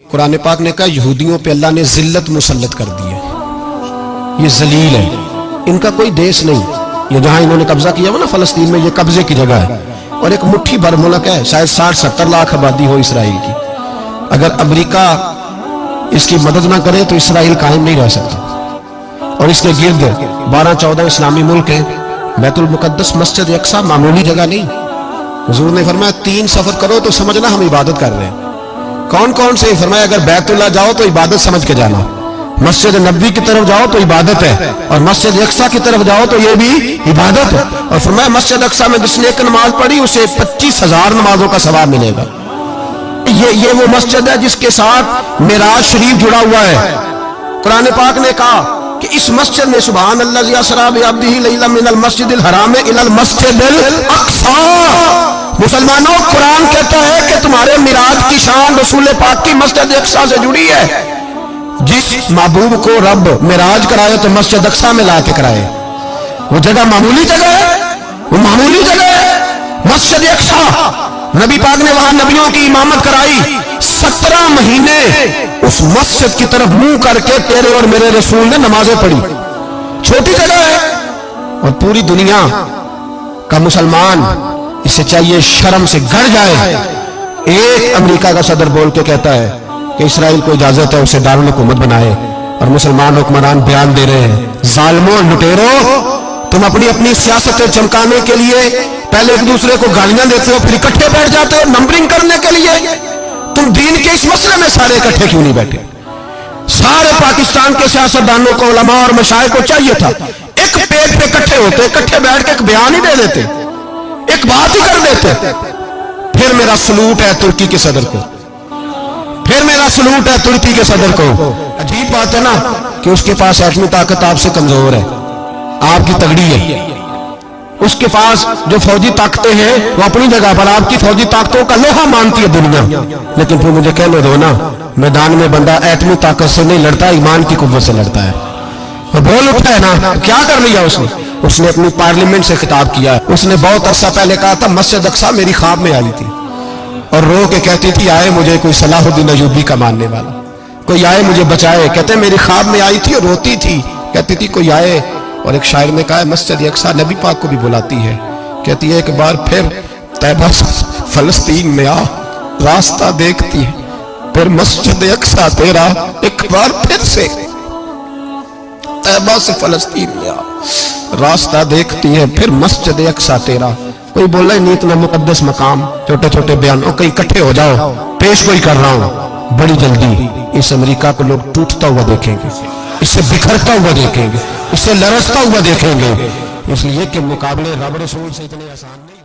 قرآن پاک نے کہا یہودیوں پہ اللہ نے ذلت مسلط کر دی ہے، یہ ذلیل ہے، ان کا کوئی دیش نہیں۔ یہ جہاں انہوں نے قبضہ کیا ہوا نا فلسطین میں، یہ قبضے کی جگہ ہے اور ایک مٹھی بھر ملک ہے، شاید 60-70 لاکھ آبادی ہو اسرائیل کی۔ اگر امریکہ اس کی مدد نہ کرے تو اسرائیل قائم نہیں رہ سکتا۔ اور اس کے گرد 12-14 اسلامی ملک ہیں۔ بیت المقدس مسجد اقصی معمولی جگہ نہیں۔ حضور نے فرمایا 3 سفر کرو تو سمجھنا ہم عبادت کر رہے ہیں۔ کون کون سے؟ فرمایا اگر بیت اللہ جاؤ تو عبادت سمجھ کے جانا، مسجد نبوی کی طرف جاؤ تو عبادت ہے، اور مسجد اقصی کی طرف جاؤ تو یہ بھی عبادت ہے۔ اور فرمایا مسجد اقصی میں جس نے ایک نماز پڑھی اسے 25,000 نمازوں کا ثواب ملے گا۔ یہ وہ مسجد ہے جس کے ساتھ معراج شریف جڑا ہوا ہے۔ قرآن پاک نے کہا کہ اس مسجد میں سبحان اللہ اسریٰ بعبدہ لیلا من المسجد الحرام الی المسجد الاقصی۔ مسلمانوں، قرآن کہتا ہے کہ تمہارے معراج کی شان رسول پاک کی مسجد اقصی سے جڑی ہے۔ جس محبوب کو رب معراج کرائے تو مسجد اقصی میں لا کے کرائے۔ وہ جگہ معمولی جگہ ہے، وہ معمولی جگہ ہے مسجد اقصی۔ نبی پاک نے وہاں نبیوں کی امامت کرائی، 17 مہینے اس مسجد کی طرف منہ کر کے تیرے اور میرے رسول نے نمازیں پڑھی۔ چھوٹی جگہ ہے اور پوری دنیا کا مسلمان اسے چاہیے شرم سے گڑ جائے۔ ایک امریکہ کا صدر بول کے کہتا ہے کہ اسرائیل کو اجازت ہے اسے دارالحکومت بنائے، اور مسلمان حکمران بیان دے رہے ہیں ظالموں، لٹیروں، تم اپنی سیاستیں چمکانے کے لیے پہلے ایک دوسرے کو گالیاں دیتے ہو، پھر اکٹھے بیٹھ جاتے ہو نمبرنگ کرنے کے لیے۔ تم دین کے اس مسئلے میں سارے اکٹھے کیوں نہیں بیٹھے؟ سارے پاکستان کے سیاستدانوں کو، علماء اور مشائخ کو چاہیے تھا ایک پیج پہ اکٹھے ہوتے، اکٹھے بیٹھ کے ایک بیان ہی دے دیتے، ایک بات ہی کر دیتے۔ پھر میرا سلوٹ ہے ترکی کے صدر کو، پھر میرا سلوٹ ہے ترکی کے صدر کو۔ عجیب بات ہے نا کہ اس کے پاس ایٹمی طاقت آپ سے کمزور ہے، آپ کی تگڑی ہے۔ اس کے پاس جو فوجی طاقتیں ہیں وہ اپنی جگہ پر، آپ کی فوجی طاقتوں کا لوہا مانتی ہے دنیا، لیکن پھر مجھے کہنے دو نا، میدان میں بندہ ایٹمی طاقت سے نہیں لڑتا، ایمان کی قوت سے لڑتا ہے۔ وہ بول اٹھا ہے نا، کیا کر لیا اس نے اپنی پارلیمنٹ سے خطاب کیا۔ اس نے بہت عرصہ پہلے کہا تھا مسجد اقصی میری خواب میں آئی تھی اور رو کے کہتی تھی آئے مجھے کوئی صلاح الدین ایوبی کا ماننے والا، کوئی آئے مجھے بچائے۔ کہتے ہیں میری خواب میں آئی تھی اور روتی تھی، کہتی تھی کوئی آئے۔ اور ایک شاعر نے کہا ہے مسجد اقصی نبی پاک کو بھی بلاتی ہے، کہتی ہے ایک بار پھر طیبہ فلسطین میں آ، راستہ دیکھتی ہے پھر مسجد اقصی تیرا، ایک بار پھر سے طیبہ سے فلسطین میں آ، راستہ دیکھتی ہے پھر مسجد اقصی تیرا۔ کوئی بول رہا ہے نہیں اتنا مقدس مقام، چھوٹے چھوٹے بیان، اور کہیں اکٹھے ہو جاؤ، پیش کوئی کر رہا ہوں بڑی جلدی۔ اس امریکہ کو لوگ ٹوٹتا ہوا دیکھیں گے، اس سے بکھرتا ہوا دیکھیں گے، اس سے لرزتا ہوا دیکھیں گے، اس لیے کہ مقابلے رب رسول سے اتنے آسان نہیں۔